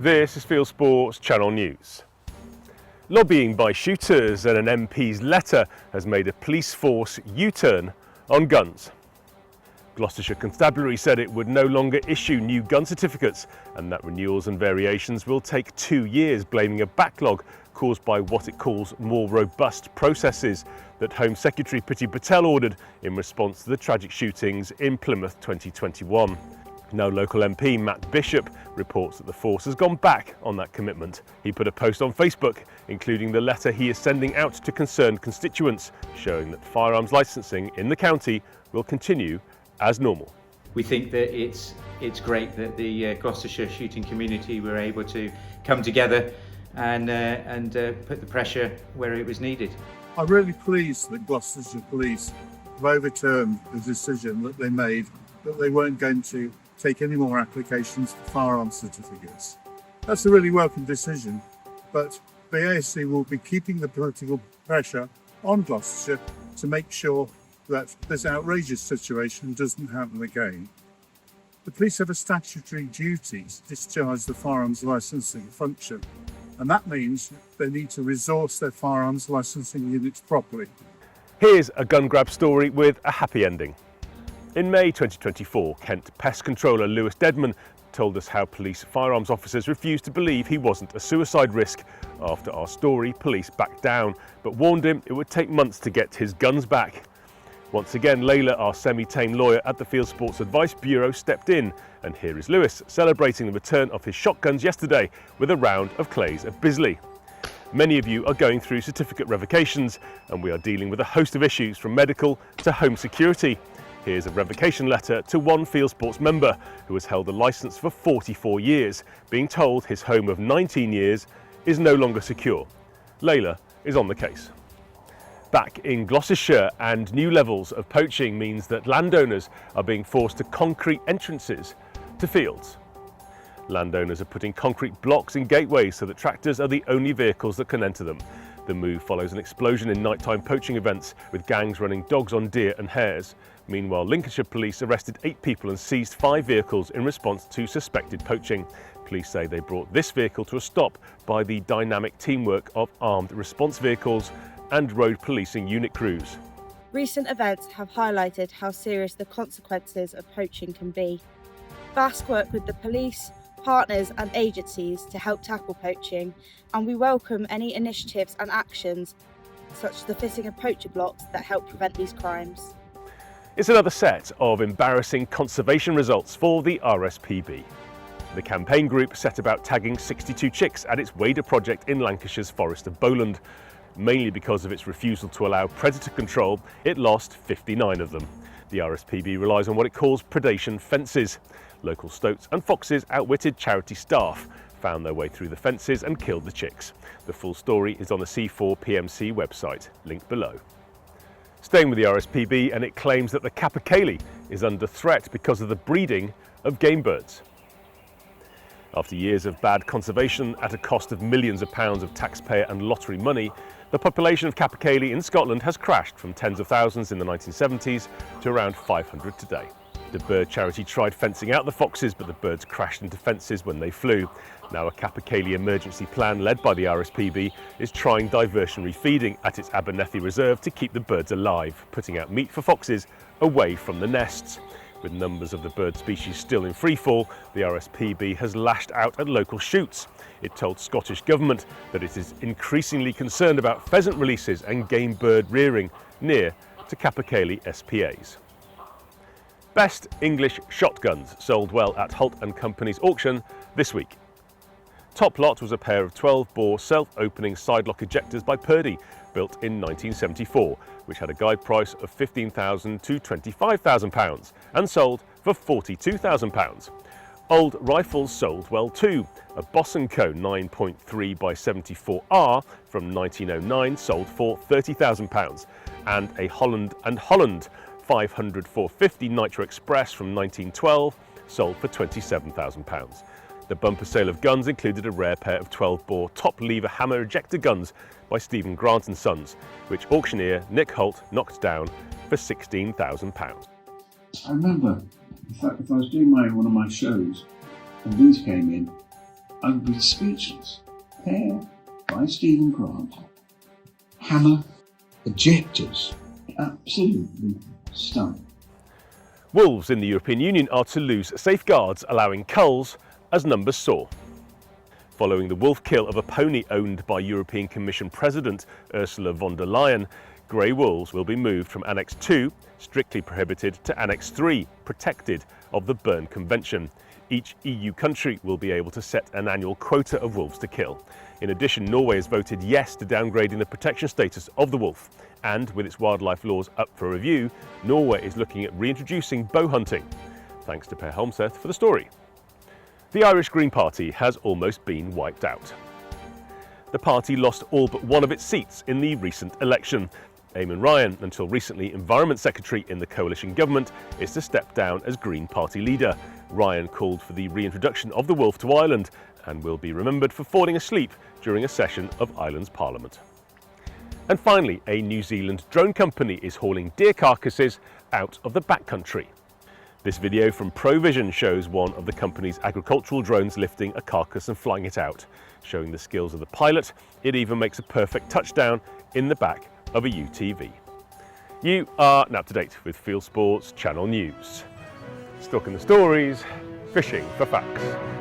This is Fieldsports Channel News. Lobbying by shooters and an MP's letter has made a police force U-turn on guns. Gloucestershire Constabulary said it would no longer issue new gun certificates and that renewals and variations will take 2 years, blaming a backlog caused by what it calls more robust processes that Home Secretary Priti Patel ordered in response to the tragic shootings in Plymouth 2021. Now local MP Matt Bishop reports that the force has gone back on that commitment. He put a post on Facebook including the letter he is sending out to concerned constituents, showing that firearms licensing in the county will continue as normal. We think that it's great that the Gloucestershire shooting community were able to come together and put the pressure where it was needed. I'm really pleased that Gloucestershire Police have overturned the decision that they made that they weren't going to take any more applications for firearms certificates. That's a really welcome decision, but the ASC will be keeping the political pressure on Gloucestershire to make sure that this outrageous situation doesn't happen again. The police have a statutory duty to discharge the firearms licensing function, and that means they need to resource their firearms licensing units properly. Here's a gun grab story with a happy ending. In May 2024, Kent Pest Controller Lewis Deadman told us how police firearms officers refused to believe he wasn't a suicide risk. After our story, police backed down, but warned him it would take months to get his guns back. Once again, Layla, our semi-tame lawyer at the Fieldsports Advice Bureau, stepped in, and here is Lewis celebrating the return of his shotguns yesterday with a round of clays at Bisley. Many of you are going through certificate revocations, and we are dealing with a host of issues from medical to home security. Here's a revocation letter to one Fieldsports member who has held a licence for 44 years, being told his home of 19 years is no longer secure. Layla is on the case. Back in Gloucestershire, and new levels of poaching means that landowners are being forced to concrete entrances to fields. Landowners are putting concrete blocks in gateways so that tractors are the only vehicles that can enter them. The move follows an explosion in nighttime poaching events, with gangs running dogs on deer and hares. Meanwhile, Lincolnshire police arrested 8 people and seized 5 vehicles in response to suspected poaching. Police say they brought this vehicle to a stop by the dynamic teamwork of armed response vehicles and road policing unit crews. Recent events have highlighted how serious the consequences of poaching can be. FASC work with the police, partners and agencies to help tackle poaching, and we welcome any initiatives and actions such as the fitting of poacher blocks that help prevent these crimes. It's another set of embarrassing conservation results for the RSPB. The campaign group set about tagging 62 chicks at its Wader project in Lancashire's Forest of Bowland. Mainly because of its refusal to allow predator control, it lost 59 of them. The RSPB relies on what it calls predation fences. Local stoats and foxes outwitted charity staff, found their way through the fences and killed the chicks. The full story is on the C4PMC website, linked below. Staying with the RSPB, and it claims that the Capercaillie is under threat because of the breeding of game birds. After years of bad conservation at a cost of millions of pounds of taxpayer and lottery money, the population of Capercaillie in Scotland has crashed from tens of thousands in the 1970s to around 500 today. The bird charity tried fencing out the foxes, but the birds crashed into fences when they flew. Now a Capercaillie emergency plan led by the RSPB is trying diversionary feeding at its Abernethy Reserve to keep the birds alive, putting out meat for foxes away from the nests. With numbers of the bird species still in freefall, the RSPB has lashed out at local shoots. It told Scottish Government that it is increasingly concerned about pheasant releases and game bird rearing near to Capercaillie SPAs. Best English shotguns sold well at Holt & Company's auction this week. Top lot was a pair of 12-bore self-opening sidelock ejectors by Purdy, built in 1974, which had a guide price of £15,000 to £25,000 and sold for £42,000. Old rifles sold well too. A Boss & Co 9.3 by 74R from 1909 sold for £30,000, and a Holland & Holland 500-450 Nitro Express from 1912 sold for £27,000. The bumper sale of guns included a rare pair of 12-bore top-lever hammer ejector guns by Stephen Grant & Sons, which auctioneer Nick Holt knocked down for £16,000. I remember, in fact, if I was doing one of my shows and these came in, I would be speechless. Pair by Stephen Grant. Hammer ejectors. Absolutely stunning. Wolves in the European Union are to lose safeguards allowing culls as numbers soar. Following the wolf kill of a pony owned by European Commission President Ursula von der Leyen, grey wolves will be moved from Annex 2, strictly prohibited, to Annex 3, protected, of the Berne Convention. Each EU country will be able to set an annual quota of wolves to kill. In addition, Norway has voted yes to downgrading the protection status of the wolf. And with its wildlife laws up for review, Norway is looking at reintroducing bow hunting. Thanks to Per Holmseth for the story. The Irish Green Party has almost been wiped out. The party lost all but one of its seats in the recent election. Eamon Ryan, until recently Environment Secretary in the coalition government, is to step down as Green Party leader. Ryan called for the reintroduction of the wolf to Ireland and will be remembered for falling asleep during a session of Ireland's Parliament. And finally, a New Zealand drone company is hauling deer carcasses out of the backcountry. This video from ProVision shows one of the company's agricultural drones lifting a carcass and flying it out. Showing the skills of the pilot, it even makes a perfect touchdown in the back of a UTV. You are now up to date with Fieldsports Channel News. Stalking the stories, fishing for facts.